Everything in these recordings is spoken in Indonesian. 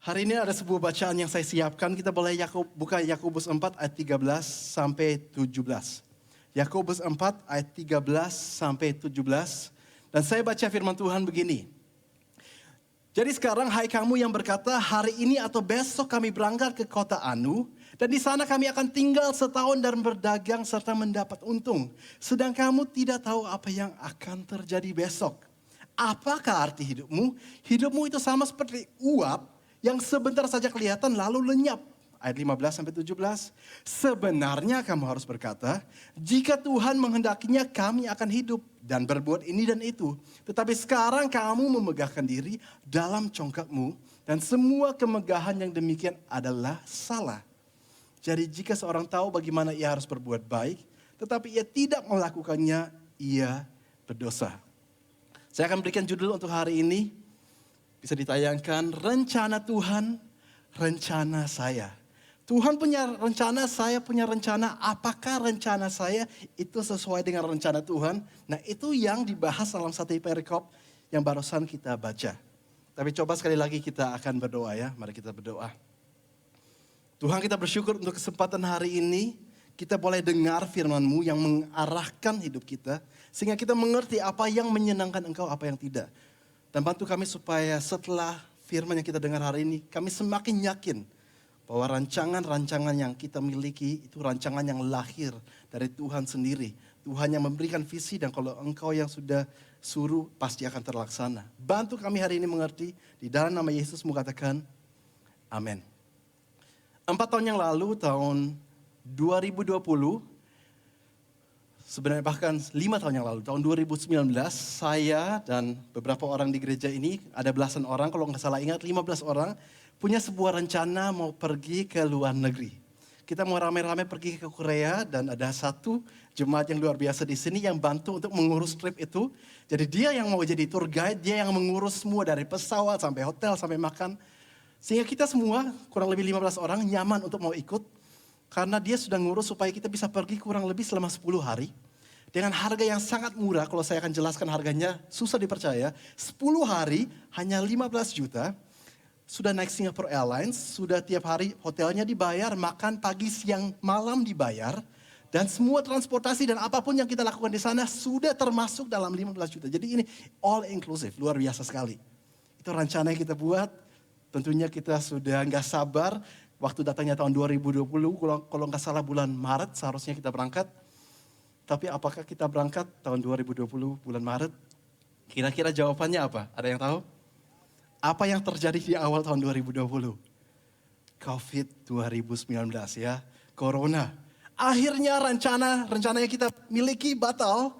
Hari ini ada sebuah bacaan yang saya siapkan. Kita boleh buka Yakobus 4 ayat 13 sampai 17. Yakobus 4 ayat 13 sampai 17. Dan saya baca firman Tuhan begini. Jadi sekarang hai kamu yang berkata hari ini atau besok kami berangkat ke kota Anu. Dan di sana kami akan tinggal setahun dan berdagang serta mendapat untung. Sedang kamu tidak tahu apa yang akan terjadi besok. Apakah arti hidupmu? Hidupmu itu sama seperti uap yang sebentar saja kelihatan lalu lenyap. Ayat 15 sampai 17. Sebenarnya kamu harus berkata, jika Tuhan menghendakinya kami akan hidup dan berbuat ini dan itu. Tetapi sekarang kamu memegahkan diri dalam congkakmu dan semua kemegahan yang demikian adalah salah. Jadi jika seorang tahu bagaimana ia harus berbuat baik, tetapi ia tidak melakukannya, ia berdosa. Saya akan berikan judul untuk hari ini. Bisa ditayangkan, rencana Tuhan, rencana saya. Tuhan punya rencana, saya punya rencana. Apakah rencana saya itu sesuai dengan rencana Tuhan? Nah itu yang dibahas dalam satu perikop yang barusan kita baca. Tapi coba sekali lagi kita akan berdoa ya. Mari kita berdoa. Tuhan kita bersyukur untuk kesempatan hari ini. Kita boleh dengar firman-Mu yang mengarahkan hidup kita. Sehingga kita mengerti apa yang menyenangkan Engkau, apa yang tidak. Dan bantu kami supaya setelah firman yang kita dengar hari ini, kami semakin yakin bahwa rancangan-rancangan yang kita miliki itu rancangan yang lahir dari Tuhan sendiri. Tuhan yang memberikan visi dan kalau Engkau yang sudah suruh pasti akan terlaksana. Bantu kami hari ini mengerti, di dalam nama Yesus katakan, amin. 4 tahun yang lalu, tahun 2020, sebenarnya bahkan 5 tahun yang lalu, tahun 2019, saya dan beberapa orang di gereja ini, ada belasan orang, kalau nggak salah ingat 15 orang, punya sebuah rencana mau pergi ke luar negeri. Kita mau rame-rame pergi ke Korea dan ada satu jemaat yang luar biasa di sini yang bantu untuk mengurus trip itu. Jadi dia yang mau jadi tour guide, dia yang mengurus semua dari pesawat sampai hotel sampai makan. Sehingga kita semua kurang lebih 15 orang nyaman untuk mau ikut. Karena dia sudah ngurus supaya kita bisa pergi kurang lebih selama 10 hari. Dengan harga yang sangat murah, kalau saya akan jelaskan harganya susah dipercaya. 10 hari hanya 15 juta. Sudah naik Singapore Airlines, sudah tiap hari hotelnya dibayar, makan pagi, siang, malam dibayar. Dan semua transportasi dan apapun yang kita lakukan di sana sudah termasuk dalam 15 juta. Jadi ini all inclusive, luar biasa sekali. Itu rencana yang kita buat. Tentunya kita sudah nggak sabar. Waktu datangnya tahun 2020, kalau nggak salah bulan Maret seharusnya kita berangkat. Tapi apakah kita berangkat tahun 2020 bulan Maret? Kira-kira jawabannya apa? Ada yang tahu? Apa yang terjadi di awal tahun 2020? COVID 2019 ya, Corona. Akhirnya rencana yang kita miliki batal.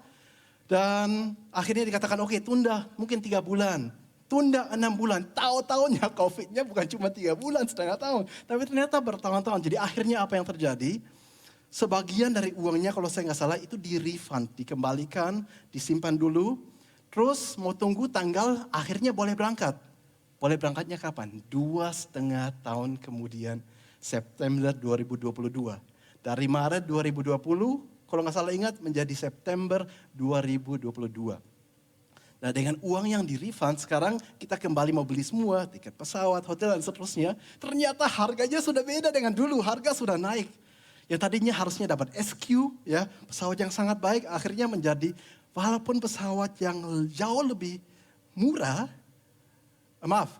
Dan akhirnya dikatakan oke, tunda mungkin 3 bulan. Tunda 6 bulan, tahu-tahunya COVID-nya bukan cuma 3 bulan, setengah tahun. Tapi ternyata bertahun-tahun. Jadi akhirnya apa yang terjadi? Sebagian dari uangnya kalau saya nggak salah itu di-refund, dikembalikan, disimpan dulu. Terus mau tunggu tanggal akhirnya boleh berangkat. Boleh berangkatnya kapan? 2,5 tahun kemudian, September 2022. Dari Maret 2020, kalau nggak salah ingat menjadi September 2022. Nah dengan uang yang di-refund sekarang kita kembali mau beli semua, tiket pesawat, hotel dan seterusnya. Ternyata harganya sudah beda dengan dulu, harga sudah naik. Yang tadinya harusnya dapat SQ, ya pesawat yang sangat baik, akhirnya menjadi walaupun pesawat yang jauh lebih murah,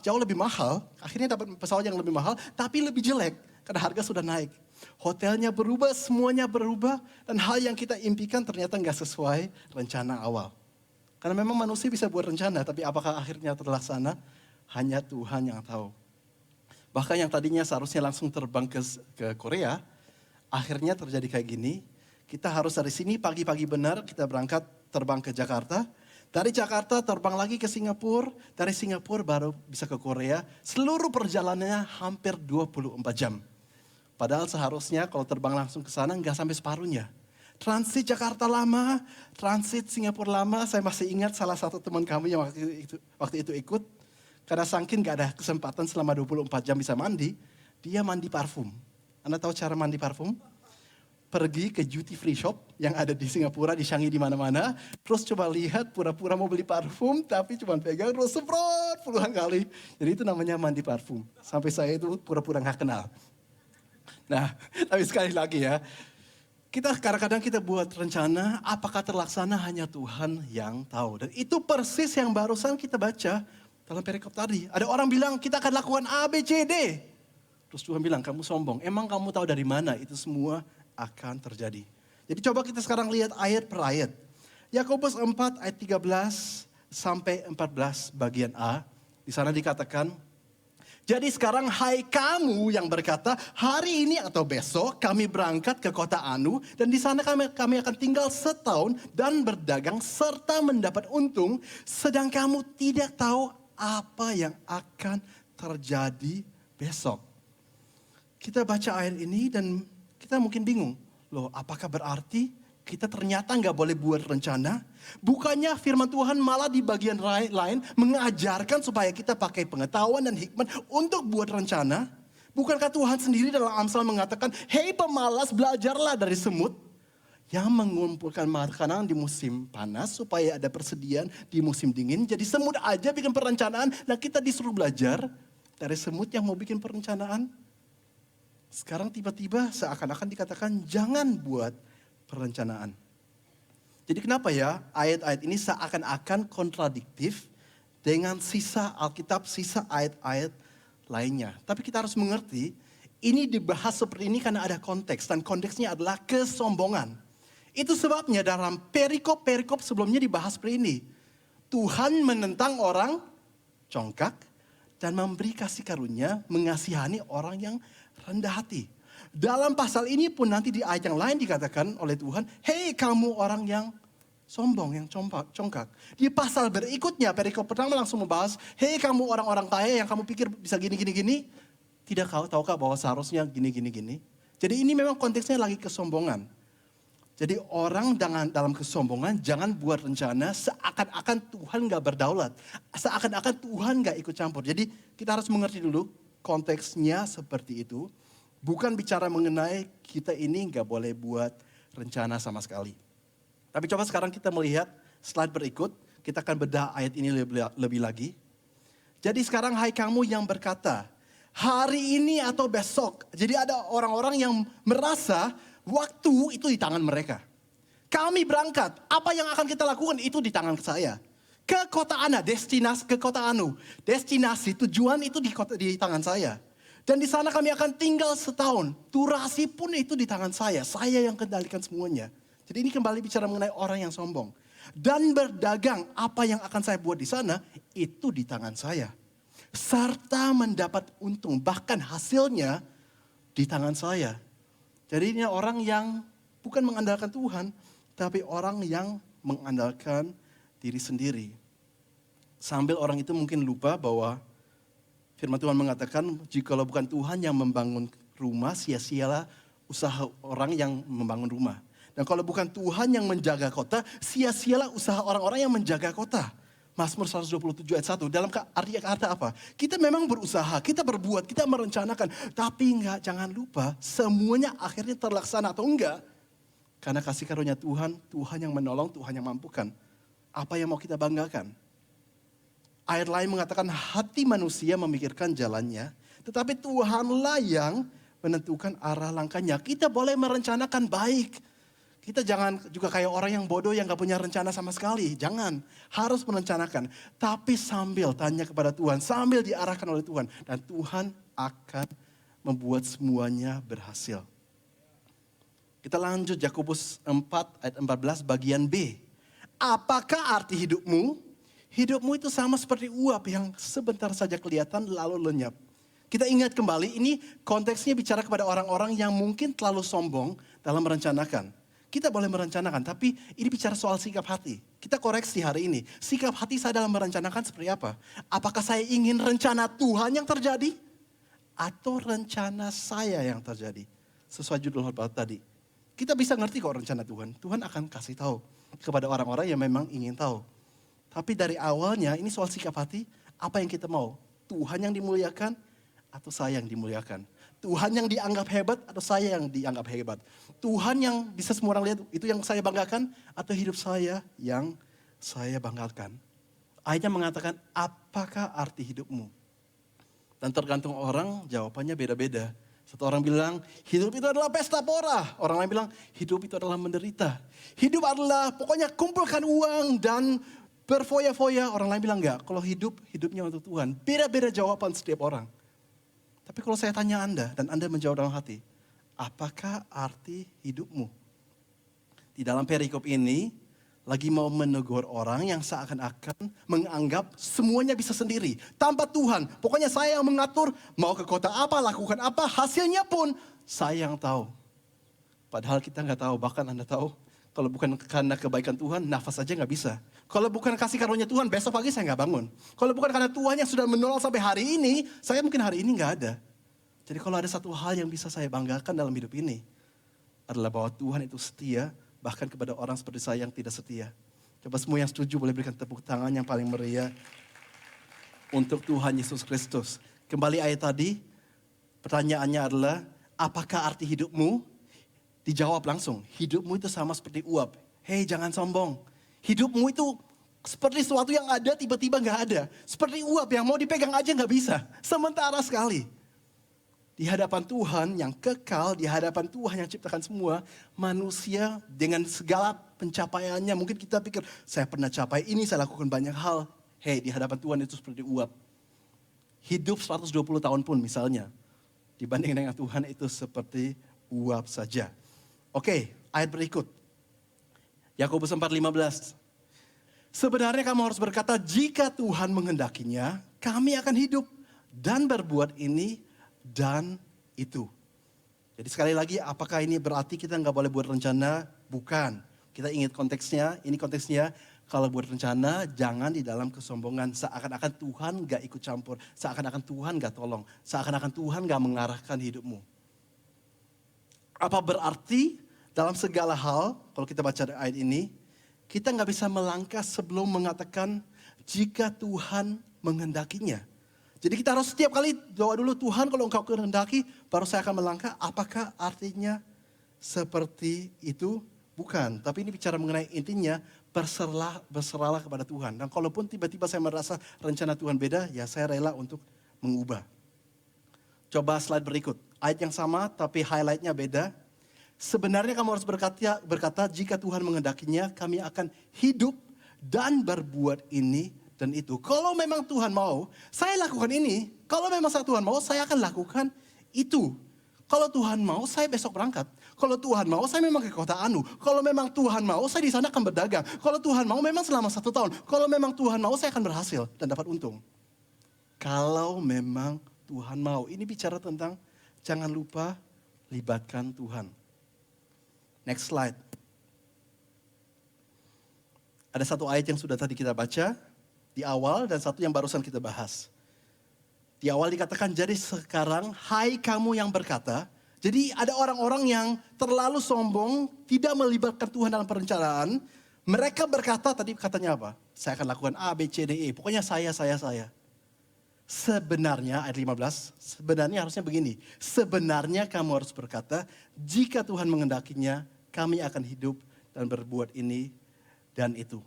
jauh lebih mahal, akhirnya dapat pesawat yang lebih mahal, tapi lebih jelek karena harga sudah naik. Hotelnya berubah, semuanya berubah, dan hal yang kita impikan ternyata nggak sesuai rencana awal. Karena memang manusia bisa buat rencana, tapi apakah akhirnya terlaksana? Hanya Tuhan yang tahu. Bahkan yang tadinya seharusnya langsung terbang ke Korea, akhirnya terjadi kayak gini. Kita harus dari sini pagi-pagi benar, kita berangkat terbang ke Jakarta. Dari Jakarta terbang lagi ke Singapura, dari Singapura baru bisa ke Korea. Seluruh perjalanannya hampir 24 jam. Padahal seharusnya kalau terbang langsung ke sana nggak sampai separuhnya. Transit Jakarta lama, transit Singapura lama. Saya masih ingat salah satu teman kami yang waktu itu ikut. Karena saking gak ada kesempatan selama 24 jam bisa mandi, dia mandi parfum. Anda tahu cara mandi parfum? pergi ke duty free shop yang ada di Singapura, di Changi, di mana-mana. Terus coba lihat pura-pura mau beli parfum, tapi cuma pegang terus semprot puluhan kali. Jadi itu namanya mandi parfum. Sampai saya itu pura-pura nggak kenal. Nah, tapi sekali lagi ya, kita kadang-kadang kita buat rencana, apakah terlaksana hanya Tuhan yang tahu. Dan itu persis yang barusan kita baca dalam perikop tadi. Ada orang bilang kita akan lakukan A, B, C, D. Terus Tuhan bilang, kamu sombong. Emang kamu tahu dari mana itu semua akan terjadi. Jadi coba kita sekarang lihat ayat per ayat. Yakobus 4 ayat 13 sampai 14 bagian A. Di sana dikatakan, jadi sekarang hai kamu yang berkata, hari ini atau besok kami berangkat ke kota Anu. Dan di sana kami akan tinggal setahun dan berdagang serta mendapat untung. Sedang kamu tidak tahu apa yang akan terjadi besok. Kita baca ayat ini dan kita mungkin bingung. Loh, apakah berarti kita ternyata nggak boleh buat rencana? Bukannya firman Tuhan malah di bagian lain mengajarkan supaya kita pakai pengetahuan dan hikmat untuk buat rencana? Bukankah Tuhan sendiri dalam Amsal mengatakan, hei pemalas, belajarlah dari semut yang mengumpulkan makanan di musim panas supaya ada persediaan di musim dingin. Jadi semut aja bikin perencanaan, nah kita disuruh belajar dari semut yang mau bikin perencanaan. Sekarang tiba-tiba seakan-akan dikatakan jangan buat perencanaan. Jadi kenapa ya ayat-ayat ini seakan-akan kontradiktif dengan sisa Alkitab, sisa ayat-ayat lainnya. Tapi kita harus mengerti ini dibahas seperti ini karena ada konteks. Dan konteksnya adalah kesombongan. Itu sebabnya dalam perikop-perikop sebelumnya dibahas seperti ini. Tuhan menentang orang congkak dan memberi kasih karunia mengasihani orang yang rendah hati. Dalam pasal ini pun nanti di ayat yang lain dikatakan oleh Tuhan, hei kamu orang yang sombong, yang congkak. Di pasal berikutnya, perikop pertama langsung membahas, hei kamu orang-orang kaya yang kamu pikir bisa gini. Tidak tahukah bahwa seharusnya gini. Jadi ini memang konteksnya lagi kesombongan. Jadi orang dalam kesombongan jangan buat rencana seakan-akan Tuhan gak berdaulat. Seakan-akan Tuhan gak ikut campur. Jadi kita harus mengerti dulu konteksnya seperti itu. Bukan bicara mengenai kita ini gak boleh buat rencana sama sekali. Tapi coba sekarang kita melihat slide berikut. Kita akan bedah ayat ini lebih lagi. Jadi sekarang hai kamu yang berkata, hari ini atau besok. Jadi ada orang-orang yang merasa waktu itu di tangan mereka. Kami berangkat, apa yang akan kita lakukan itu di tangan saya. Ke kota Ana, destinasi ke kota Anu. Destinasi tujuan itu di tangan saya. Dan di sana kami akan tinggal setahun. Durasi pun itu di tangan saya. Saya yang kendalikan semuanya. Jadi ini kembali bicara mengenai orang yang sombong. Dan berdagang, apa yang akan saya buat di sana, itu di tangan saya. Serta mendapat untung, bahkan hasilnya di tangan saya. Jadi ini orang yang bukan mengandalkan Tuhan, tapi orang yang mengandalkan diri sendiri. Sambil orang itu mungkin lupa bahwa firman Tuhan mengatakan, jikalau bukan Tuhan yang membangun rumah, sia-sialah usaha orang yang membangun rumah. Dan kalau bukan Tuhan yang menjaga kota, sia-sialah usaha orang-orang yang menjaga kota. Mazmur 127 ayat 1, dalam arti kata apa? Kita memang berusaha, kita berbuat, kita merencanakan. Tapi jangan lupa semuanya akhirnya terlaksana atau enggak. Karena kasih karunia Tuhan, Tuhan yang menolong, Tuhan yang mampukan. Apa yang mau kita banggakan? Ayat lain mengatakan hati manusia memikirkan jalannya. Tetapi Tuhanlah yang menentukan arah langkahnya. Kita boleh merencanakan baik. Kita jangan juga kayak orang yang bodoh yang gak punya rencana sama sekali. Jangan, harus merencanakan. Tapi sambil tanya kepada Tuhan, sambil diarahkan oleh Tuhan. Dan Tuhan akan membuat semuanya berhasil. Kita lanjut Yakobus 4 ayat 14 bagian B. Apakah arti hidupmu? Hidupmu itu sama seperti uap yang sebentar saja kelihatan lalu lenyap. Kita ingat kembali ini konteksnya bicara kepada orang-orang yang mungkin terlalu sombong dalam merencanakan. Kita boleh merencanakan, tapi ini bicara soal sikap hati. Kita koreksi hari ini. Sikap hati saya dalam merencanakan seperti apa? Apakah saya ingin rencana Tuhan yang terjadi? Atau rencana saya yang terjadi? Sesuai judul khotbah tadi. Kita bisa ngerti kok rencana Tuhan. Tuhan akan kasih tahu kepada orang-orang yang memang ingin tahu. Tapi dari awalnya ini soal sikap hati. Apa yang kita mau? Tuhan yang dimuliakan atau saya yang dimuliakan? Tuhan yang dianggap hebat atau saya yang dianggap hebat? Tuhan yang bisa semua orang lihat, itu yang saya banggakan atau hidup saya yang saya banggakan? Ayatnya mengatakan, apakah arti hidupmu? Dan tergantung orang, jawabannya beda-beda. Satu orang bilang, hidup itu adalah pesta pora. Orang lain bilang, hidup itu adalah menderita. Hidup adalah pokoknya kumpulkan uang dan berfoya-foya. Orang lain bilang enggak, kalau hidupnya untuk Tuhan. Beda-beda jawaban setiap orang. Tapi kalau saya tanya Anda, dan Anda menjawab dalam hati, apakah arti hidupmu? Di dalam perikop ini, lagi mau menegur orang yang seakan-akan menganggap semuanya bisa sendiri. Tanpa Tuhan, pokoknya saya yang mengatur, mau ke kota apa, lakukan apa, hasilnya pun saya yang tahu. Padahal kita nggak tahu, bahkan Anda tahu, kalau bukan karena kebaikan Tuhan, nafas aja nggak bisa. Kalau bukan kasih karunia Tuhan, besok pagi saya nggak bangun. Kalau bukan karena Tuhan yang sudah menolong sampai hari ini, saya mungkin hari ini nggak ada. Jadi kalau ada satu hal yang bisa saya banggakan dalam hidup ini, adalah bahwa Tuhan itu setia, bahkan kepada orang seperti saya yang tidak setia. Coba semua yang setuju boleh berikan tepuk tangan yang paling meriah untuk Tuhan Yesus Kristus. Kembali ayat tadi, pertanyaannya adalah, apakah arti hidupmu? Dijawab langsung, hidupmu itu sama seperti uap. Hei, jangan sombong. Hidupmu itu seperti sesuatu yang ada tiba-tiba gak ada. Seperti uap yang mau dipegang aja gak bisa. Sementara sekali. Di hadapan Tuhan yang kekal, di hadapan Tuhan yang ciptakan semua, manusia dengan segala pencapaiannya, mungkin kita pikir, saya pernah capai ini, saya lakukan banyak hal. Hei, di hadapan Tuhan itu seperti uap. Hidup 120 tahun pun misalnya, dibanding dengan Tuhan itu seperti uap saja. Oke, ayat berikut. Yakobus 4:15. Sebenarnya kamu harus berkata, jika Tuhan menghendakinya, kami akan hidup dan berbuat ini dan itu. Jadi sekali lagi, apakah ini berarti kita nggak boleh buat rencana? Bukan. Kita ingat konteksnya, ini konteksnya, kalau buat rencana jangan di dalam kesombongan. Seakan-akan Tuhan nggak ikut campur, seakan-akan Tuhan nggak tolong, seakan-akan Tuhan nggak mengarahkan hidupmu. Apa berarti dalam segala hal, kalau kita baca ayat ini, kita nggak bisa melangkah sebelum mengatakan jika Tuhan menghendakinya. Jadi kita harus setiap kali doa dulu, Tuhan kalau engkau kehendaki, baru saya akan melangkah. Apakah artinya seperti itu? Bukan. Tapi ini bicara mengenai intinya, berserahlah kepada Tuhan. Dan kalaupun tiba-tiba saya merasa rencana Tuhan beda, ya saya rela untuk mengubah. Coba slide berikut. Ayat yang sama tapi highlightnya beda. Sebenarnya kamu harus berkata, jika Tuhan menghendakinya, kami akan hidup dan berbuat ini dan itu. Kalau memang Tuhan mau, saya lakukan ini. Kalau memang Tuhan mau, saya akan lakukan itu. Kalau Tuhan mau, saya besok berangkat. Kalau Tuhan mau, saya memang ke kota Anu. Kalau memang Tuhan mau, saya di sana akan berdagang. Kalau Tuhan mau, memang selama 1 tahun. Kalau memang Tuhan mau, saya akan berhasil dan dapat untung. Kalau memang Tuhan mau. Ini bicara tentang jangan lupa libatkan Tuhan. Next slide. Ada satu ayat yang sudah tadi kita baca di awal dan satu yang barusan kita bahas. Di awal dikatakan, jadi sekarang hai kamu yang berkata. Jadi ada orang-orang yang terlalu sombong, tidak melibatkan Tuhan dalam perencanaan. Mereka berkata, tadi katanya apa? Saya akan lakukan A, B, C, D, E. Pokoknya saya. Sebenarnya, ayat 15, sebenarnya harusnya begini. Sebenarnya kamu harus berkata, jika Tuhan menghendakinya, kami akan hidup dan berbuat ini dan itu.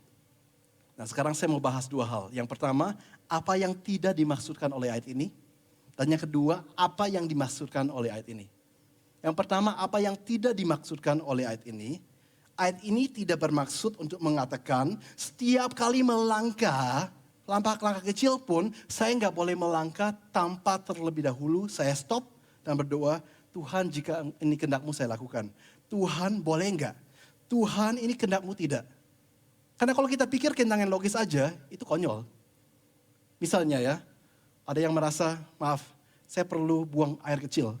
Nah sekarang saya mau bahas 2 hal. Yang pertama, apa yang tidak dimaksudkan oleh ayat ini. Dan yang kedua, apa yang dimaksudkan oleh ayat ini. Yang pertama, apa yang tidak dimaksudkan oleh ayat ini. Ayat ini tidak bermaksud untuk mengatakan setiap kali melangkah, langkah kecil pun saya nggak boleh melangkah tanpa terlebih dahulu saya stop dan berdoa, Tuhan jika ini kehendakmu saya lakukan. Tuhan boleh nggak? Tuhan ini kehendakmu tidak. Karena kalau kita pikir kehendak yang logis aja, itu konyol. Misalnya ya, ada yang merasa, maaf, saya perlu buang air kecil.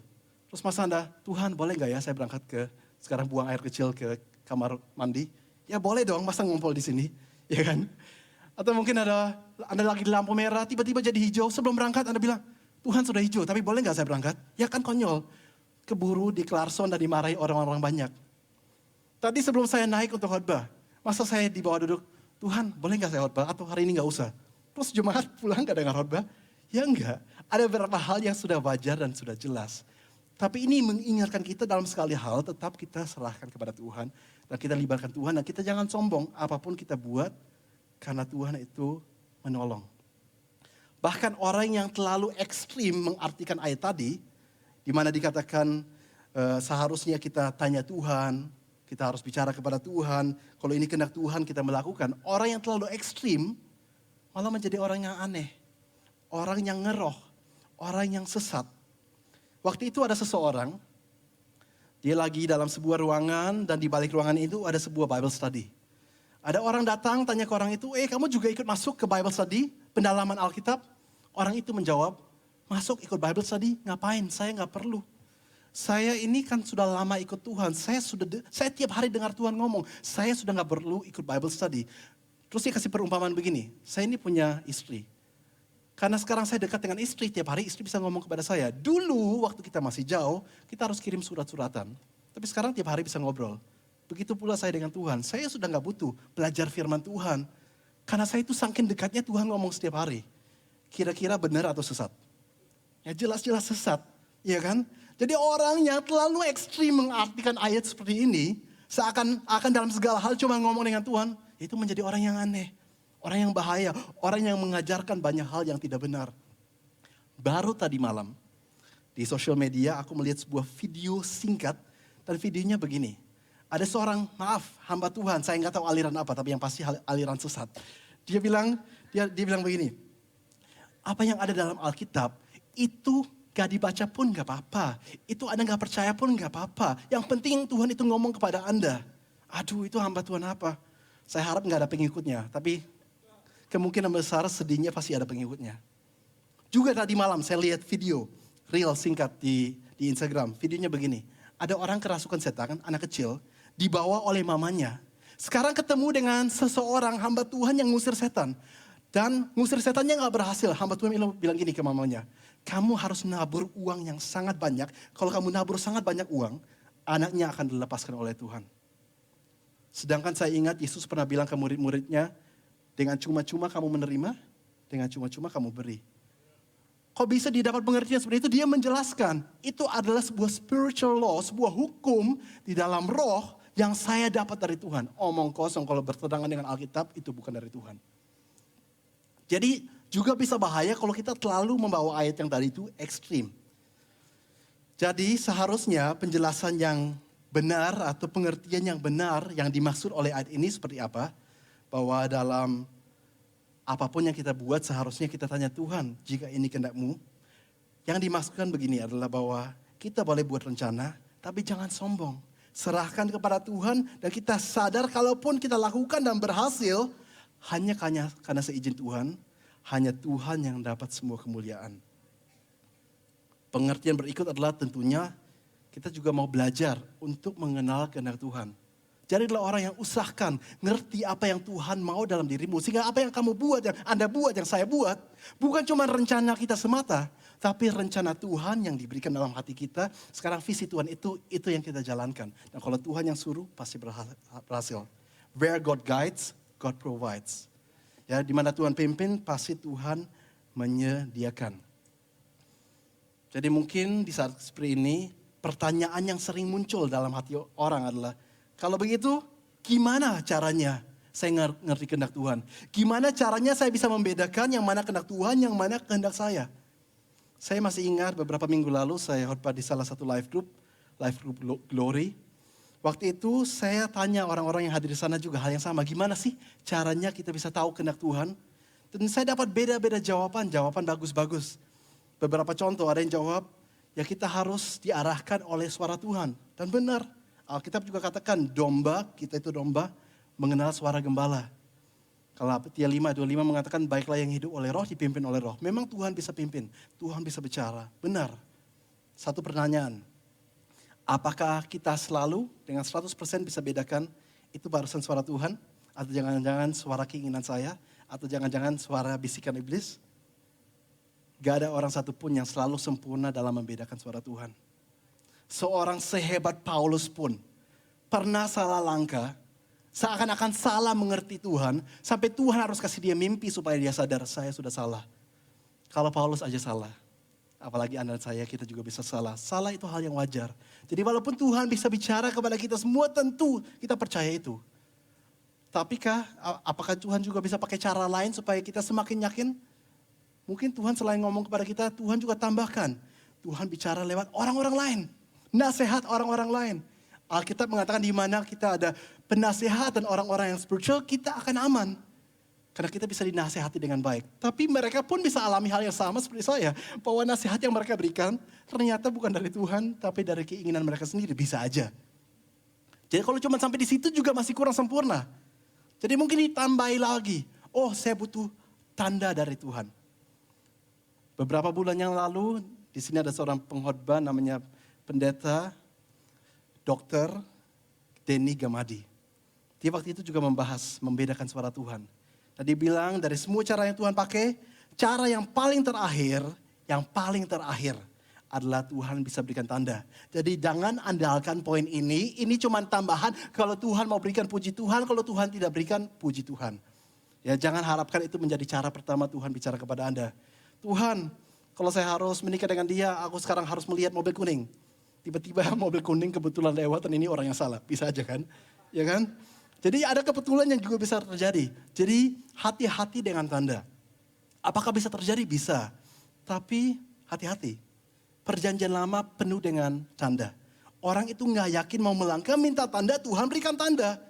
Terus Mas Anda, Tuhan boleh nggak ya saya berangkat sekarang buang air kecil ke kamar mandi? Ya boleh dong, masa ngumpul di sini, ya kan? Atau mungkin Anda lagi di lampu merah, tiba-tiba jadi hijau, sebelum berangkat Anda bilang, Tuhan sudah hijau, tapi boleh nggak saya berangkat? Ya kan konyol. Keburu diklarson dan dimarahi orang-orang banyak. Tadi sebelum saya naik untuk khotbah, masa saya di bawah duduk, Tuhan boleh gak saya khotbah atau hari ini gak usah? Terus jemaat pulang gak dengar khotbah? Ya enggak, ada beberapa hal yang sudah wajar dan sudah jelas. Tapi ini mengingatkan kita dalam sekali hal, tetap kita serahkan kepada Tuhan. Dan kita libatkan Tuhan, dan kita jangan sombong. Apapun kita buat, karena Tuhan itu menolong. Bahkan orang yang terlalu ekstrim mengartikan ayat tadi, di mana dikatakan seharusnya kita tanya Tuhan, kita harus bicara kepada Tuhan, kalau ini kehendak Tuhan kita melakukan. Orang yang terlalu ekstrim malah menjadi orang yang aneh, orang yang ngeroh, orang yang sesat. Waktu itu ada seseorang, dia lagi dalam sebuah ruangan dan di balik ruangan itu ada sebuah Bible study. Ada orang datang tanya ke orang itu, kamu juga ikut masuk ke Bible study, pendalaman Alkitab? Orang itu menjawab, masuk ikut Bible study, ngapain? Saya nggak perlu. Saya ini kan sudah lama ikut Tuhan, saya tiap hari dengar Tuhan ngomong, saya sudah nggak perlu ikut Bible study. Terus dia kasih perumpamaan begini, saya ini punya istri. Karena sekarang saya dekat dengan istri, tiap hari istri bisa ngomong kepada saya. Dulu waktu kita masih jauh, kita harus kirim surat-suratan. Tapi sekarang tiap hari bisa ngobrol. Begitu pula saya dengan Tuhan, saya sudah gak butuh belajar firman Tuhan. Karena saya itu saking dekatnya Tuhan ngomong setiap hari. Kira-kira benar atau sesat? Ya jelas-jelas sesat, ya kan? Jadi orang yang terlalu ekstrim mengartikan ayat seperti ini, seakan-akan dalam segala hal cuma ngomong dengan Tuhan, itu menjadi orang yang aneh. Orang yang bahaya, orang yang mengajarkan banyak hal yang tidak benar. Baru tadi malam, di sosial media aku melihat sebuah video singkat, dan videonya begini. Ada seorang, hamba Tuhan, saya nggak tahu aliran apa, tapi yang pasti aliran sesat. Dia bilang begini, apa yang ada dalam Alkitab, itu gak dibaca pun gak apa-apa. Itu Anda gak percaya pun gak apa-apa. Yang penting Tuhan itu ngomong kepada Anda. Aduh, itu hamba Tuhan apa? Saya harap gak ada pengikutnya, tapi kemungkinan besar sedihnya pasti ada pengikutnya. Juga tadi malam saya lihat video reel singkat di Instagram. Videonya begini. Ada orang kerasukan setan, anak kecil, dibawa oleh mamanya. Sekarang ketemu dengan seseorang hamba Tuhan yang ngusir setan. Dan ngusir setannya gak berhasil. Hamba Tuhan bilang gini ke mamanya. Kamu harus nabur uang yang sangat banyak. Kalau kamu nabur sangat banyak uang, anaknya akan dilepaskan oleh Tuhan. Sedangkan saya ingat Yesus pernah bilang ke murid-muridnya, dengan cuma-cuma kamu menerima, dengan cuma-cuma kamu beri. Kok bisa didapat pengertian seperti itu? Dia menjelaskan, itu adalah sebuah spiritual law, sebuah hukum di dalam roh yang saya dapat dari Tuhan. Omong kosong kalau bertentangan dengan Alkitab, itu bukan dari Tuhan. Jadi juga bisa bahaya kalau kita terlalu membawa ayat yang tadi itu ekstrim. Jadi seharusnya penjelasan yang benar atau pengertian yang benar yang dimaksud oleh ayat ini seperti apa? Bahwa dalam apapun yang kita buat seharusnya kita tanya Tuhan, jika ini kehendak-Mu. Yang dimaksudkan begini adalah bahwa kita boleh buat rencana, tapi jangan sombong. Serahkan kepada Tuhan dan kita sadar kalaupun kita lakukan dan berhasil, hanya karena seizin Tuhan, hanya Tuhan yang dapat semua kemuliaan. Pengertian berikut adalah tentunya kita juga mau belajar untuk mengenal kehendak Tuhan. Jadilah orang yang usahakan, ngerti apa yang Tuhan mau dalam dirimu. Sehingga apa yang kamu buat, yang Anda buat, yang saya buat, bukan cuma rencana kita semata, tapi rencana Tuhan yang diberikan dalam hati kita. Sekarang visi Tuhan itu yang kita jalankan. Dan kalau Tuhan yang suruh, pasti berhasil. Where God guides, God provides. Ya, di mana Tuhan pimpin, pasti Tuhan menyediakan. Jadi mungkin di saat seperti ini, pertanyaan yang sering muncul dalam hati orang adalah, kalau begitu, gimana caranya saya ngerti kehendak Tuhan? Gimana caranya saya bisa membedakan yang mana kehendak Tuhan, yang mana kehendak saya? Saya masih ingat beberapa minggu lalu saya khotbah di salah satu live group Glory. Waktu itu saya tanya orang-orang yang hadir di sana juga hal yang sama. Gimana sih caranya kita bisa tahu kehendak Tuhan? Dan saya dapat beda-beda jawaban bagus-bagus. Beberapa contoh, ada yang jawab, ya kita harus diarahkan oleh suara Tuhan. Dan benar. Alkitab juga katakan domba, kita itu domba, mengenal suara gembala. Kalau Petia 5:25 mengatakan baiklah yang hidup oleh roh, dipimpin oleh roh. Memang Tuhan bisa pimpin, Tuhan bisa bicara. Benar. Satu pertanyaan, apakah kita selalu dengan 100% bisa bedakan itu barusan suara Tuhan? Atau jangan-jangan suara keinginan saya? Atau jangan-jangan suara bisikan iblis? Gak ada orang satupun yang selalu sempurna dalam membedakan suara Tuhan. Seorang sehebat Paulus pun pernah salah langkah, seakan-akan salah mengerti Tuhan, sampai Tuhan harus kasih dia mimpi supaya dia sadar, saya sudah salah. Kalau Paulus aja salah, Apalagi Anda dan saya, kita juga bisa salah. Salah itu hal yang wajar. Jadi walaupun Tuhan bisa bicara kepada kita semua, tentu kita percaya itu. Tapi apakah Tuhan juga bisa pakai cara lain supaya kita semakin yakin? Mungkin Tuhan selain ngomong kepada kita, Tuhan juga tambahkan. Tuhan bicara lewat orang-orang lain. Nasihat orang-orang lain. Alkitab mengatakan di mana kita ada penasehat dan orang-orang yang spiritual, kita akan aman. Karena kita bisa dinasehati dengan baik. Tapi mereka pun bisa alami hal yang sama seperti saya. Bahwa nasihat yang mereka berikan ternyata bukan dari Tuhan, tapi dari keinginan mereka sendiri. Bisa aja. Jadi kalau cuma sampai di situ juga masih kurang sempurna. Jadi mungkin ditambahi lagi. Oh, saya butuh tanda dari Tuhan. Beberapa bulan yang lalu, di sini ada seorang pengkhotbah namanya pendeta Dr. Denny Gamadi. Dia waktu itu juga membahas, membedakan suara Tuhan. Tadi bilang dari semua cara yang Tuhan pakai, cara yang paling terakhir adalah Tuhan bisa berikan tanda. Jadi jangan andalkan poin ini cuma tambahan kalau Tuhan mau berikan puji Tuhan, kalau Tuhan tidak berikan puji Tuhan. Ya jangan harapkan itu menjadi cara pertama Tuhan bicara kepada Anda. Tuhan, kalau saya harus menikah dengan dia, aku sekarang harus melihat mobil kuning. Tiba-tiba mobil kuning kebetulan lewat dan ini orang yang salah. Bisa aja kan? Ya kan? Jadi ada kebetulan yang juga bisa terjadi. Jadi hati-hati dengan tanda. Apakah bisa terjadi? Bisa. Tapi hati-hati. Perjanjian lama penuh dengan tanda. Orang itu gak yakin mau melangkah minta tanda, Tuhan berikan tanda.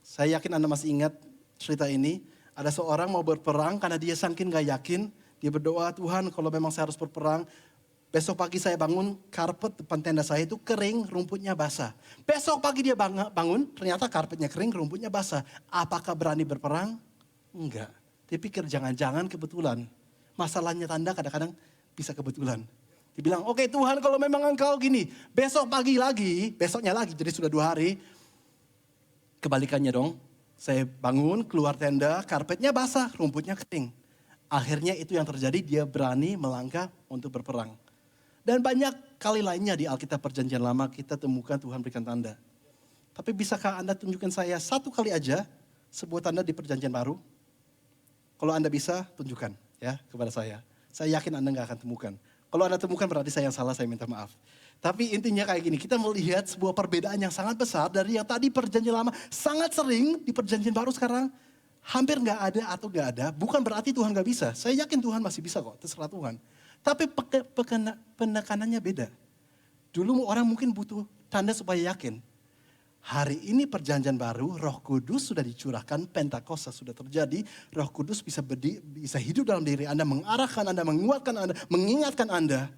Saya yakin Anda masih ingat cerita ini. Ada seorang mau berperang karena dia saking gak yakin. Dia berdoa, Tuhan kalau memang saya harus berperang, besok pagi saya bangun, karpet depan tenda saya itu kering, rumputnya basah. Besok pagi dia bangun, ternyata karpetnya kering, rumputnya basah. Apakah berani berperang? Enggak. Dia pikir jangan-jangan kebetulan. Masalahnya tanda kadang-kadang bisa kebetulan. Dia bilang, oke Tuhan kalau memang engkau gini, besok pagi lagi, besoknya lagi, jadi sudah 2 hari. Kebalikannya dong, saya bangun, keluar tenda, karpetnya basah, rumputnya kering. Akhirnya itu yang terjadi, dia berani melangkah untuk berperang. Dan banyak kali lainnya di Alkitab Perjanjian Lama kita temukan Tuhan berikan tanda. Tapi bisakah Anda tunjukkan saya 1 kali aja sebuah tanda di Perjanjian Baru? Kalau Anda bisa, tunjukkan ya kepada saya. Saya yakin Anda gak akan temukan. Kalau Anda temukan berarti saya yang salah, saya minta maaf. Tapi intinya kayak gini, kita melihat sebuah perbedaan yang sangat besar dari yang tadi Perjanjian Lama sangat sering di Perjanjian Baru sekarang. Hampir gak ada atau gak ada, bukan berarti Tuhan gak bisa. Saya yakin Tuhan masih bisa kok, terserah Tuhan. Tapi penekanannya beda. Dulu orang mungkin butuh tanda supaya yakin. Hari ini Perjanjian Baru, Roh Kudus sudah dicurahkan, Pentakosta sudah terjadi. Roh Kudus bisa hidup dalam diri Anda, mengarahkan Anda, menguatkan Anda, mengingatkan Anda.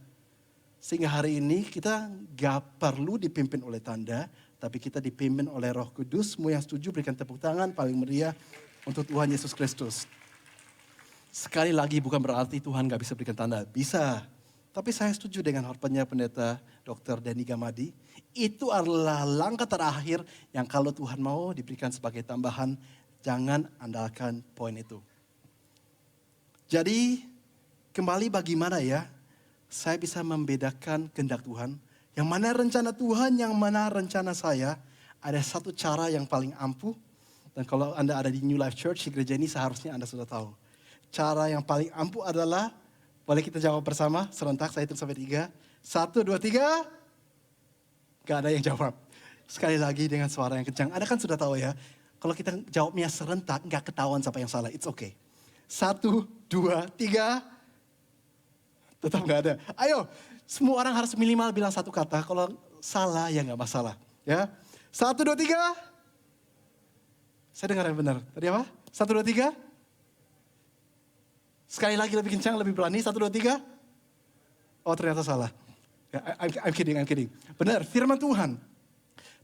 Sehingga hari ini kita gak perlu dipimpin oleh tanda, tapi kita dipimpin oleh Roh Kudus. Semua yang setuju berikan tepuk tangan paling meriah untuk Tuhan Yesus Kristus. Sekali lagi bukan berarti Tuhan gak bisa berikan tanda. Bisa. Tapi saya setuju dengan khotbahnya pendeta Dr. Denny Gamadi. Itu adalah langkah terakhir yang kalau Tuhan mau diberikan sebagai tambahan, jangan andalkan poin itu. Jadi kembali bagaimana ya saya bisa membedakan kehendak Tuhan. Yang mana rencana Tuhan, yang mana rencana saya. Ada satu cara yang paling ampuh. Dan kalau Anda ada di New Life Church, di gereja ini seharusnya Anda sudah tahu. Cara yang paling ampuh adalah, boleh kita jawab bersama, serentak saya hitung sampai 3. 1, 2, 3. Gak ada yang jawab. Sekali lagi dengan suara yang kencang. Anda kan sudah tahu ya, kalau kita jawabnya serentak, gak ketahuan siapa yang salah, it's okay. 1, 2, 3. Tetap gak ada. Ayo, semua orang harus minimal bilang satu kata, kalau salah ya gak masalah. Ya, 1, 2, 3. Saya dengar yang benar. Tadi apa? 1, 2, 3. Sekali lagi lebih kencang, lebih berani. 1, 2, 3. Oh ternyata salah. I'm kidding. Benar, firman Tuhan.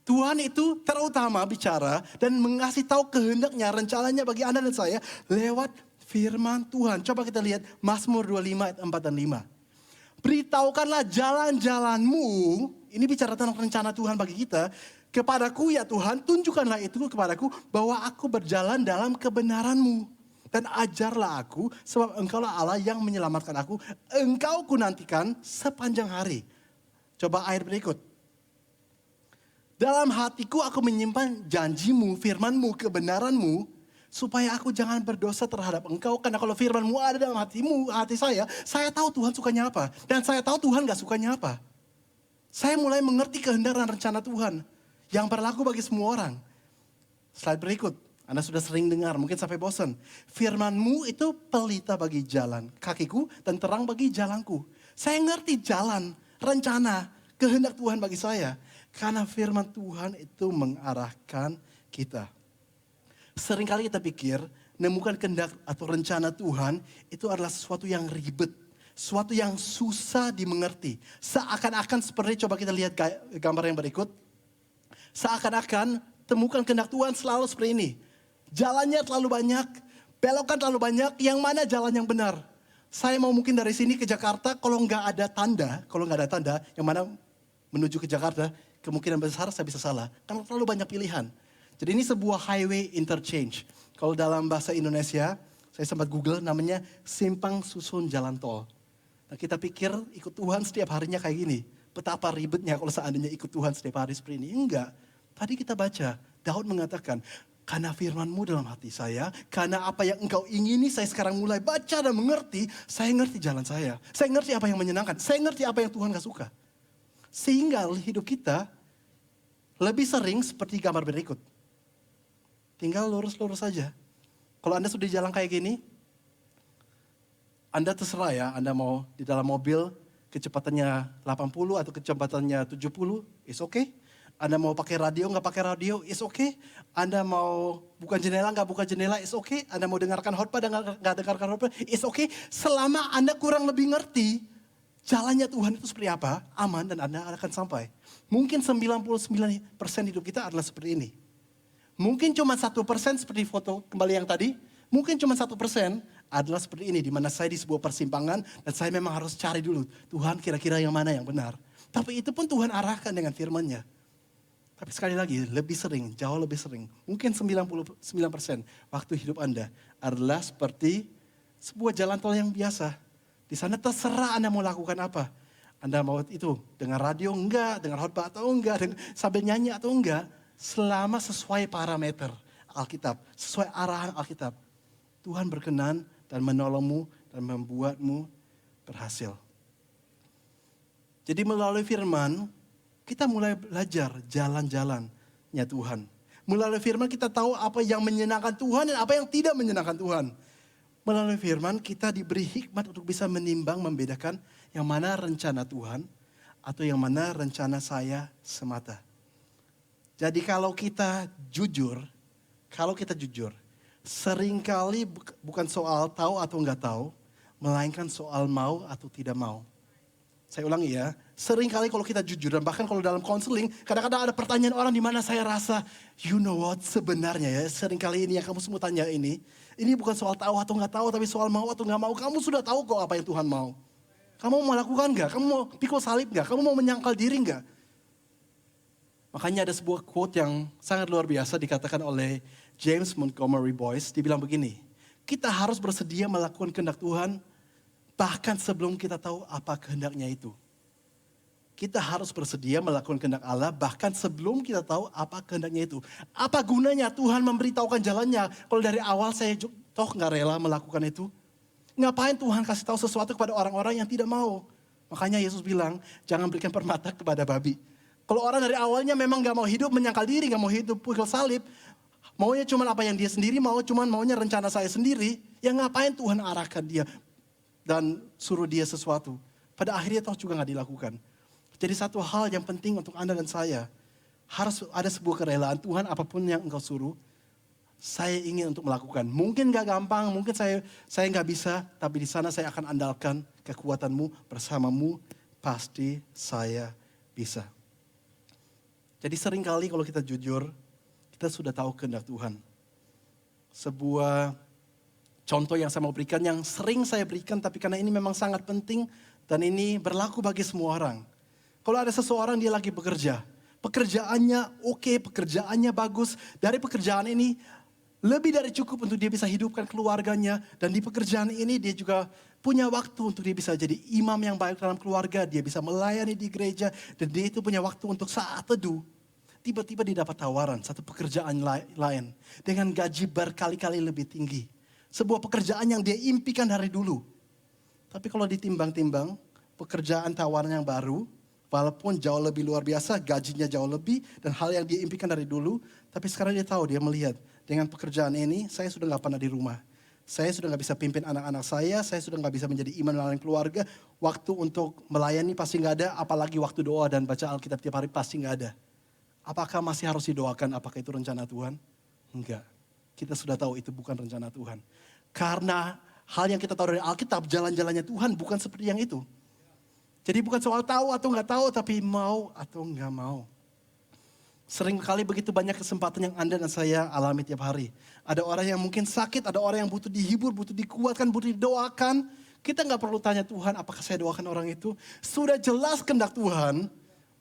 Tuhan itu terutama bicara dan mengasih tahu kehendaknya, rencananya bagi Anda dan saya lewat firman Tuhan. Coba kita lihat Mazmur 25 ayat 4 dan 5. Beritahukanlah jalan-jalanmu, ini bicara tentang rencana Tuhan bagi kita. Kepadaku ya Tuhan, tunjukkanlah itu kepadaku bahwa aku berjalan dalam kebenaran-Mu. Dan ajarlah aku, sebab Engkaulah Allah yang menyelamatkan aku. Engkau ku nantikan sepanjang hari. Coba ayat berikut. Dalam hatiku aku menyimpan janjimu, firmanmu, kebenaranmu. supaya aku jangan berdosa terhadap engkau. Karena kalau firman-Mu ada dalam hatimu, hati saya tahu Tuhan sukanya apa. Dan saya tahu Tuhan gak sukanya apa. Saya mulai mengerti kehendak dan rencana Tuhan yang berlaku bagi semua orang. Slide berikut, Anda sudah sering dengar, mungkin sampai bosan. Firman-Mu itu pelita bagi jalan kakiku dan terang bagi jalanku. Saya ngerti jalan, rencana, kehendak Tuhan bagi saya. Karena firman Tuhan itu mengarahkan kita. Seringkali kita pikir, menemukan kehendak atau rencana Tuhan itu adalah sesuatu yang ribet. Sesuatu yang susah dimengerti. Seakan-akan seperti, coba kita lihat gambar yang berikut. Seakan-akan temukan kehendak Tuhan selalu seperti ini. Jalannya terlalu banyak, belokan terlalu banyak, yang mana jalan yang benar? Saya mau mungkin dari sini ke Jakarta, kalau nggak ada tanda, yang mana menuju ke Jakarta, kemungkinan besar saya bisa salah. Karena terlalu banyak pilihan. Jadi ini sebuah highway interchange. Kalau dalam bahasa Indonesia, saya sempat Google namanya simpang susun jalan tol. Nah kita pikir ikut Tuhan setiap harinya kayak gini. Betapa ribetnya kalau seandainya ikut Tuhan setiap hari seperti ini. Enggak. Tadi kita baca, Daud mengatakan, karena firman-Mu dalam hati saya, karena apa yang engkau ingini, saya sekarang mulai baca dan mengerti, saya ngerti jalan saya. Saya ngerti apa yang menyenangkan, saya ngerti apa yang Tuhan gak suka. Sehingga hidup kita lebih sering seperti gambar berikut. Tinggal lurus-lurus saja. Kalau Anda sudah jalan kayak gini, Anda terserah ya, Anda mau di dalam mobil kecepatannya 80 atau kecepatannya 70, is okay. Anda mau pakai radio, nggak pakai radio, is okay. Anda mau buka jendela, nggak buka jendela, is okay. Anda mau dengarkan khotbah, nggak dengarkan khotbah, is okay. Selama Anda kurang lebih ngerti jalannya Tuhan itu seperti apa, aman dan Anda akan sampai. Mungkin 99% hidup kita adalah seperti ini. Mungkin cuma 1% seperti foto kembali yang tadi. Mungkin cuma 1% adalah seperti ini, di mana saya di sebuah persimpangan dan saya memang harus cari dulu, Tuhan kira-kira yang mana yang benar. Tapi itu pun Tuhan arahkan dengan firman-Nya. Tapi sekali lagi, lebih sering, jauh lebih sering. Mungkin 99% waktu hidup Anda adalah seperti sebuah jalan tol yang biasa. Di sana terserah Anda mau lakukan apa. Anda mau itu dengan radio enggak, dengan khotbah atau enggak, sambil nyanyi atau enggak. Selama sesuai parameter Alkitab, sesuai arahan Alkitab. Tuhan berkenan dan menolongmu dan membuatmu berhasil. Jadi melalui firman, kita mulai belajar jalan-jalannya Tuhan. Melalui firman kita tahu apa yang menyenangkan Tuhan dan apa yang tidak menyenangkan Tuhan. Melalui firman kita diberi hikmat untuk bisa menimbang, membedakan yang mana rencana Tuhan atau yang mana rencana saya semata. Jadi kalau kita jujur, seringkali bukan soal tahu atau enggak tahu, melainkan soal mau atau tidak mau. Saya ulangi ya, seringkali kalau kita jujur dan bahkan kalau dalam konseling, kadang-kadang ada pertanyaan orang di mana saya rasa, you know what, sebenarnya ya, seringkali ini yang kamu semua tanya ini bukan soal tahu atau nggak tahu, tapi soal mau atau nggak mau. Kamu sudah tahu kok apa yang Tuhan mau. Kamu mau lakukan nggak? Kamu mau pikul salib nggak? Kamu mau menyangkal diri nggak? Makanya ada sebuah quote yang sangat luar biasa dikatakan oleh James Montgomery Boyce. Dibilang begini, kita harus bersedia melakukan kehendak Tuhan bahkan sebelum kita tahu apa kehendaknya itu. Kita harus bersedia melakukan kehendak Allah bahkan sebelum kita tahu apa kehendaknya itu. Apa gunanya Tuhan memberitahukan jalannya kalau dari awal saya toh nggak rela melakukan itu? Ngapain Tuhan kasih tahu sesuatu kepada orang-orang yang tidak mau? Makanya Yesus bilang, jangan berikan permata kepada babi. Kalau orang dari awalnya memang gak mau hidup menyangkal diri, gak mau hidup pikul salib, maunya cuma apa yang dia sendiri mau, maunya rencana saya sendiri, ya ngapain Tuhan arahkan dia dan suruh dia sesuatu. Pada akhirnya toh juga gak dilakukan. Jadi satu hal yang penting untuk Anda dan saya, harus ada sebuah kerelaan Tuhan apapun yang engkau suruh, saya ingin untuk melakukan. Mungkin gak gampang, mungkin saya gak bisa, tapi di sana saya akan andalkan kekuatanmu bersamamu, pasti saya bisa. Jadi seringkali kalau kita jujur, kita sudah tahu kehendak Tuhan. Sebuah contoh yang saya mau berikan, yang sering saya berikan, tapi karena ini memang sangat penting, dan ini berlaku bagi semua orang. Kalau ada seseorang dia lagi bekerja, pekerjaannya oke, pekerjaannya bagus, dari pekerjaan ini lebih dari cukup untuk dia bisa hidupkan keluarganya, dan di pekerjaan ini dia juga punya waktu untuk dia bisa jadi imam yang baik dalam keluarga, dia bisa melayani di gereja, dan dia itu punya waktu untuk saat teduh. tiba-tiba dia dapat tawaran satu pekerjaan lain dengan gaji berkali-kali lebih tinggi. Sebuah pekerjaan yang dia impikan dari dulu. Tapi kalau ditimbang-timbang, pekerjaan tawaran yang baru, walaupun jauh lebih luar biasa, gajinya jauh lebih, dan hal yang dia impikan dari dulu, tapi sekarang dia tahu, dia melihat, dengan pekerjaan ini, saya sudah gak pernah di rumah. Saya sudah gak bisa pimpin anak-anak saya sudah gak bisa menjadi imam dalam keluarga, waktu untuk melayani pasti gak ada, apalagi waktu doa dan baca Alkitab tiap hari pasti gak ada. Apakah masih harus didoakan, apakah itu rencana Tuhan? Enggak, kita sudah tahu itu bukan rencana Tuhan. Karena hal yang kita tahu dari Alkitab, jalan-jalannya Tuhan bukan seperti yang itu. Jadi bukan soal tahu atau nggak tahu, tapi mau atau nggak mau. Sering kali begitu banyak kesempatan yang Anda dan saya alami tiap hari. Ada orang yang mungkin sakit, ada orang yang butuh dihibur, butuh dikuatkan, butuh didoakan. Kita nggak perlu tanya Tuhan, apakah saya doakan orang itu? Sudah jelas kehendak Tuhan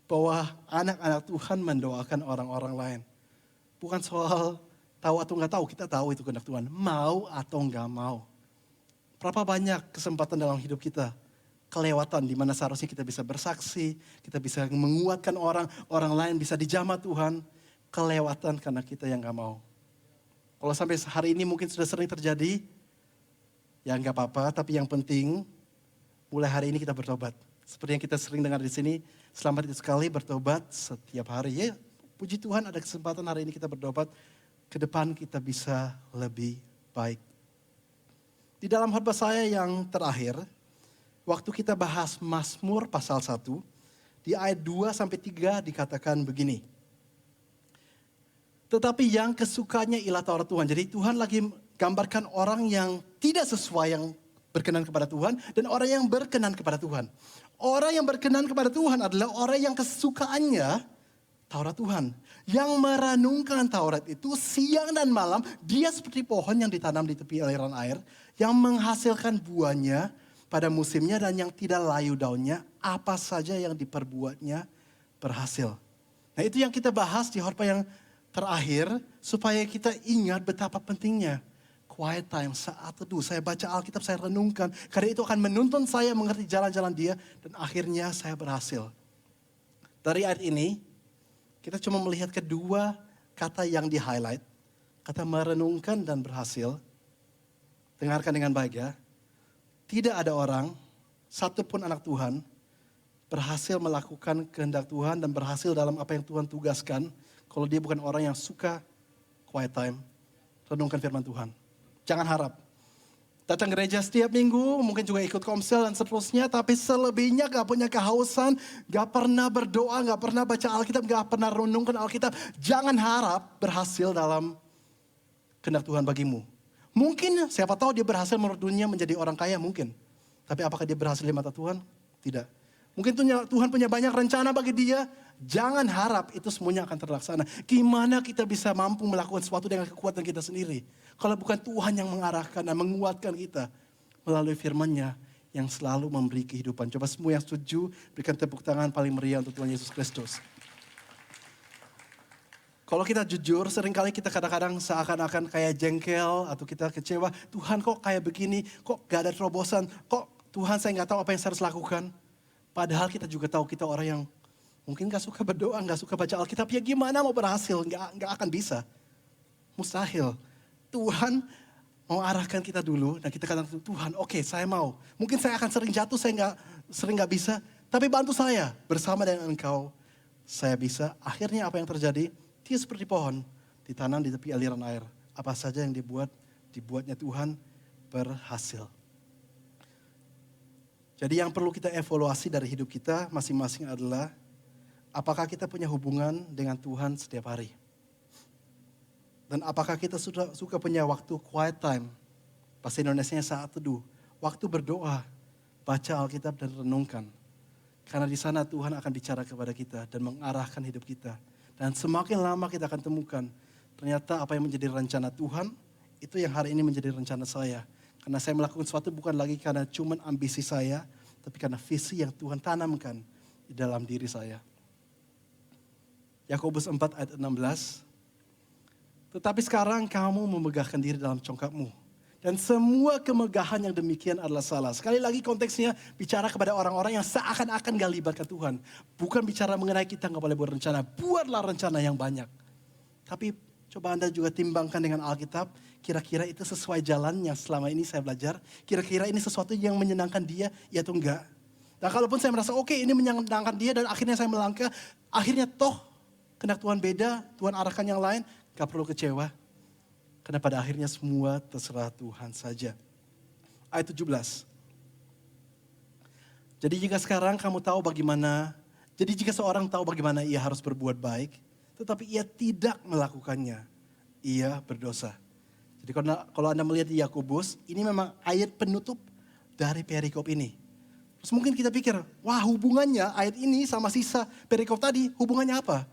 bahwa anak-anak Tuhan mendoakan orang-orang lain. Bukan soal tahu atau nggak tahu, kita tahu itu kehendak Tuhan. Mau atau nggak mau. Berapa banyak kesempatan dalam hidup kita kelewatan di mana seharusnya kita bisa bersaksi, kita bisa menguatkan orang, orang lain bisa dijamah Tuhan, kelewatan karena kita yang gak mau. Kalau sampai hari ini mungkin sudah sering terjadi, ya gak apa-apa, tapi yang penting mulai hari ini kita bertobat. Seperti yang kita sering dengar di sini, selamat itu sekali bertobat setiap hari. Ya, puji Tuhan ada kesempatan hari ini kita bertobat, ke depan kita bisa lebih baik. Di dalam khotbah saya yang terakhir, waktu kita bahas Mazmur pasal 1, di ayat 2-3 dikatakan begini. Tetapi yang kesukanya ialah Taurat Tuhan. Jadi Tuhan lagi gambarkan orang yang tidak sesuai yang berkenan kepada Tuhan dan orang yang berkenan kepada Tuhan. Orang yang berkenan kepada Tuhan adalah orang yang kesukaannya Taurat Tuhan. Yang merenungkan Taurat itu siang dan malam, dia seperti pohon yang ditanam di tepi aliran air, yang menghasilkan buahnya pada musimnya dan yang tidak layu daunnya, apa saja yang diperbuatnya berhasil. Nah itu yang kita bahas di khotbah yang terakhir, supaya kita ingat betapa pentingnya quiet time, saat teduh. Saya baca Alkitab, saya renungkan, karena itu akan menuntun saya mengerti jalan-jalan dia, dan akhirnya saya berhasil. Dari ayat ini, kita cuma melihat kedua kata yang di-highlight, kata merenungkan dan berhasil. Dengarkan dengan baik ya. Tidak ada orang, satupun anak Tuhan, berhasil melakukan kehendak Tuhan dan berhasil dalam apa yang Tuhan tugaskan, kalau dia bukan orang yang suka quiet time, renungkan firman Tuhan. Jangan harap. Datang gereja setiap minggu, mungkin juga ikut komsel dan seterusnya, tapi selebihnya gak punya kehausan, gak pernah berdoa, gak pernah baca Alkitab, gak pernah renungkan Alkitab. Jangan harap berhasil dalam kehendak Tuhan bagimu. Mungkin siapa tahu dia berhasil menurut dunia menjadi orang kaya mungkin. Tapi apakah dia berhasil di mata Tuhan? Tidak. Mungkin Tuhan punya banyak rencana bagi dia. Jangan harap itu semuanya akan terlaksana. Gimana kita bisa mampu melakukan sesuatu dengan kekuatan kita sendiri. Kalau bukan Tuhan yang mengarahkan dan menguatkan kita. Melalui firman-Nya yang selalu memberi kehidupan. Coba semua yang setuju berikan tepuk tangan paling meriah untuk Tuhan Yesus Kristus. Kalau kita jujur, seringkali kita kadang-kadang seakan-akan kayak jengkel atau kita kecewa. Tuhan kok kayak begini, kok gak ada terobosan, kok Tuhan saya gak tahu apa yang saya harus lakukan. Padahal kita juga tahu kita orang yang mungkin gak suka berdoa, gak suka baca Alkitab. Ya gimana mau berhasil, gak akan bisa. Mustahil. Tuhan mau arahkan kita dulu dan kita katakan Tuhan oke, saya mau. Mungkin saya akan sering jatuh, saya sering gak bisa. Tapi bantu saya, bersama dengan Engkau saya bisa. Akhirnya apa yang terjadi? Dia seperti pohon, ditanam di tepi aliran air. Apa saja yang dibuatnya Tuhan berhasil. Jadi yang perlu kita evaluasi dari hidup kita masing-masing adalah, apakah kita punya hubungan dengan Tuhan setiap hari? Dan apakah kita suka punya waktu quiet time? Bahasa Indonesianya saat teduh. Waktu berdoa, baca Alkitab dan renungkan. Karena di sana Tuhan akan bicara kepada kita dan mengarahkan hidup kita. Dan semakin lama kita akan temukan, ternyata apa yang menjadi rencana Tuhan, itu yang hari ini menjadi rencana saya. Karena saya melakukan sesuatu bukan lagi karena cuma ambisi saya, tapi karena visi yang Tuhan tanamkan di dalam diri saya. Yakobus 4 ayat 16. Tetapi sekarang kamu memegahkan diri dalam congkakmu. Dan semua kemegahan yang demikian adalah salah. Sekali lagi konteksnya bicara kepada orang-orang yang seakan-akan gak libatkan Tuhan. Bukan bicara mengenai kita gak boleh berencana. Buatlah rencana yang banyak. Tapi coba Anda juga timbangkan dengan Alkitab. Kira-kira itu sesuai jalan yang selama ini saya belajar. Kira-kira ini sesuatu yang menyenangkan dia, ya atau enggak. Nah kalaupun saya merasa oke, ini menyenangkan dia dan akhirnya saya melangkah. Akhirnya toh kehendak Tuhan beda, Tuhan arahkan yang lain. Gak perlu kecewa. Karena pada akhirnya semua terserah Tuhan saja. Ayat 17. Jadi jika sekarang kamu tahu bagaimana, jadi jika seorang tahu bagaimana ia harus berbuat baik, tetapi ia tidak melakukannya, ia berdosa. Jadi kalau Anda melihat di Yakobus, ini memang ayat penutup dari perikop ini. Terus mungkin kita pikir, wah hubungannya ayat ini sama sisa perikop tadi, hubungannya apa?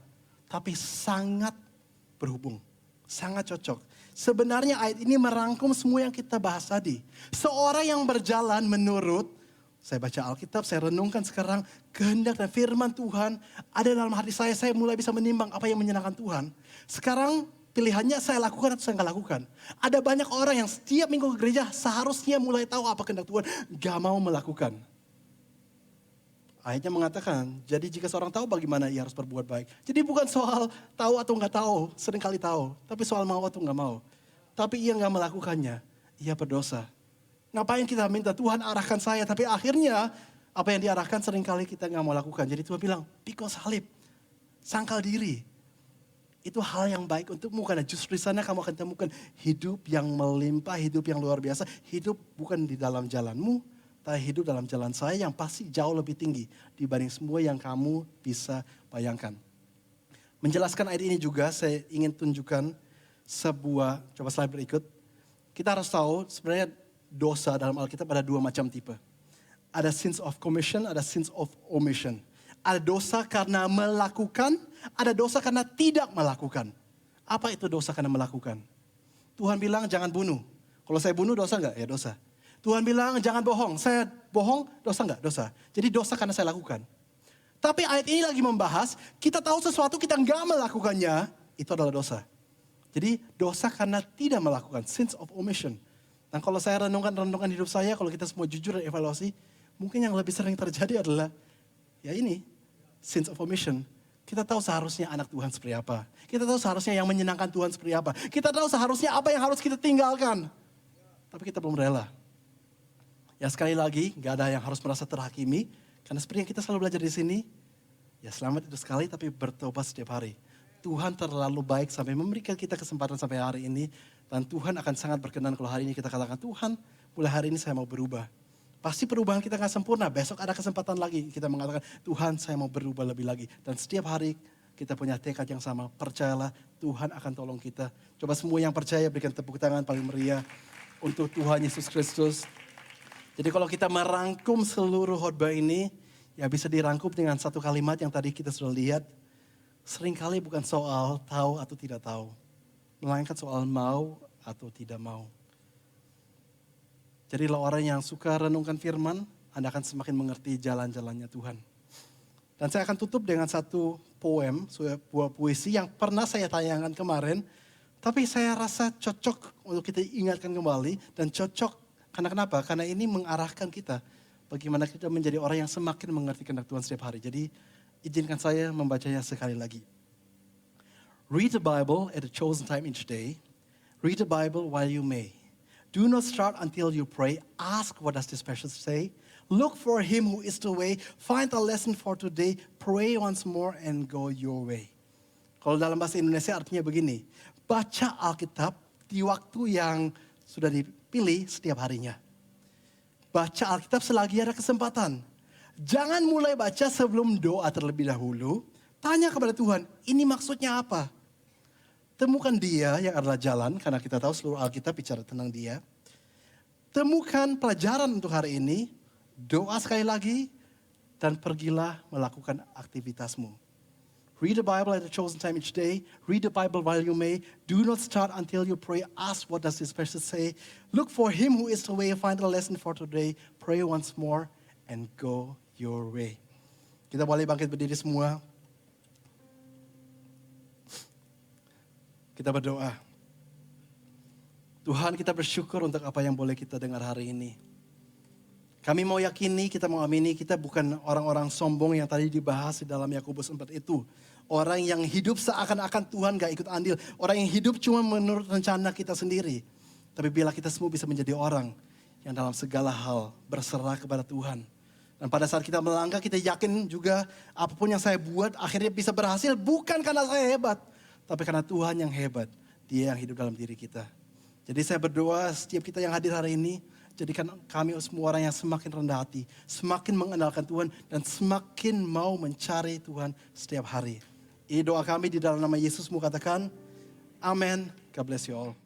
Tapi sangat berhubung, sangat cocok. Sebenarnya ayat ini merangkum semua yang kita bahas tadi. Seorang yang berjalan menurut, saya baca Alkitab, saya renungkan sekarang, kehendak dan firman Tuhan ada dalam hati saya mulai bisa menimbang apa yang menyenangkan Tuhan. Sekarang pilihannya saya lakukan atau saya nggak lakukan. Ada banyak orang yang setiap minggu ke gereja seharusnya mulai tahu apa kehendak Tuhan, gak mau melakukan. Ayatnya mengatakan, jadi jika seorang tahu bagaimana ia harus berbuat baik. Jadi bukan soal tahu atau nggak tahu, seringkali tahu. Tapi soal mau atau nggak mau. Tapi ia nggak melakukannya, ia berdosa. Ngapain kita minta Tuhan arahkan saya, tapi akhirnya apa yang diarahkan seringkali kita nggak mau lakukan. Jadi Tuhan bilang, pikul salib, sangkal diri. Itu hal yang baik untukmu karena justru di sana kamu akan temukan hidup yang melimpah, hidup yang luar biasa. Hidup bukan di dalam jalanmu, tapi hidup dalam jalan saya yang pasti jauh lebih tinggi dibanding semua yang kamu bisa bayangkan. Menjelaskan ayat ini juga saya ingin tunjukkan sebuah, coba slide berikut. Kita harus tahu sebenarnya dosa dalam Alkitab ada dua macam tipe. Ada sins of commission, ada sins of omission. Ada dosa karena melakukan, ada dosa karena tidak melakukan. Apa itu dosa karena melakukan? Tuhan bilang jangan bunuh. Kalau saya bunuh dosa enggak? Ya dosa. Tuhan bilang jangan bohong. Saya bohong, dosa enggak? Dosa. Jadi dosa karena saya lakukan. Tapi ayat ini lagi membahas, kita tahu sesuatu kita enggak melakukannya, itu adalah dosa. Jadi dosa karena tidak melakukan, sins of omission. Dan kalau saya renungkan hidup saya, kalau kita semua jujur dan evaluasi, mungkin yang lebih sering terjadi adalah, ya ini, sins of omission. Kita tahu seharusnya anak Tuhan seperti apa. Kita tahu seharusnya yang menyenangkan Tuhan seperti apa. Kita tahu seharusnya apa yang harus kita tinggalkan. Tapi kita belum rela. Ya sekali lagi, gak ada yang harus merasa terhakimi. Karena seperti yang kita selalu belajar di sini, ya selamat itu sekali tapi bertobat setiap hari. Tuhan terlalu baik sampai memberikan kita kesempatan sampai hari ini. Dan Tuhan akan sangat berkenan kalau hari ini kita katakan, Tuhan mulai hari ini saya mau berubah. Pasti perubahan kita gak sempurna, besok ada kesempatan lagi kita mengatakan, Tuhan saya mau berubah lebih lagi. Dan setiap hari kita punya tekad yang sama, percayalah Tuhan akan tolong kita. Coba semua yang percaya berikan tepuk tangan paling meriah untuk Tuhan Yesus Kristus. Jadi kalau kita merangkum seluruh khotbah ini, ya bisa dirangkum dengan satu kalimat yang tadi kita sudah lihat. Seringkali bukan soal tahu atau tidak tahu, melainkan soal mau atau tidak mau. Jadi kalau orang yang suka renungkan firman, Anda akan semakin mengerti jalan-jalannya Tuhan. Dan saya akan tutup dengan satu poem, sebuah puisi yang pernah saya tayangkan kemarin. Tapi saya rasa cocok untuk kita ingatkan kembali dan cocok. Karena kenapa? Karena ini mengarahkan kita. Bagaimana kita menjadi orang yang semakin mengerti kehendak Tuhan setiap hari. Jadi izinkan saya membacanya sekali lagi. Read the Bible at a chosen time each day. Read the Bible while you may. Do not start until you pray. Ask what does this passage say. Look for him who is the way. Find a lesson for today. Pray once more and go your way. Kalau dalam bahasa Indonesia artinya begini. Baca Alkitab di waktu yang sudah dipilih setiap harinya. Baca Alkitab selagi ada kesempatan. Jangan mulai baca sebelum doa terlebih dahulu. Tanya kepada Tuhan, ini maksudnya apa? Temukan dia yang adalah jalan, karena kita tahu seluruh Alkitab bicara tentang dia. Temukan pelajaran untuk hari ini, doa sekali lagi, dan pergilah melakukan aktivitasmu. Read the Bible at a chosen time each day. Read the Bible while you may. Do not start until you pray. Ask what does this passage say. Look for him who is the way. Find a lesson for today. Pray once more and go your way. Kita boleh bangkit berdiri semua. Kita berdoa. Tuhan, kita bersyukur untuk apa yang boleh kita dengar hari ini. Kami mau yakini, kita mau amini, kita bukan orang-orang sombong yang tadi dibahas di dalam Yakobus 4 itu. Orang yang hidup seakan-akan Tuhan gak ikut andil. Orang yang hidup cuma menurut rencana kita sendiri. Tapi bila kita semua bisa menjadi orang yang dalam segala hal berserah kepada Tuhan. Dan pada saat kita melangkah, kita yakin juga apapun yang saya buat akhirnya bisa berhasil. Bukan karena saya hebat, tapi karena Tuhan yang hebat. Dia yang hidup dalam diri kita. Jadi saya berdoa setiap kita yang hadir hari ini, jadikan kami semua orang yang semakin rendah hati, semakin mengenalkan Tuhan, dan semakin mau mencari Tuhan setiap hari. Ini doa kami di dalam nama Yesus, mau katakan, amin. God bless you all.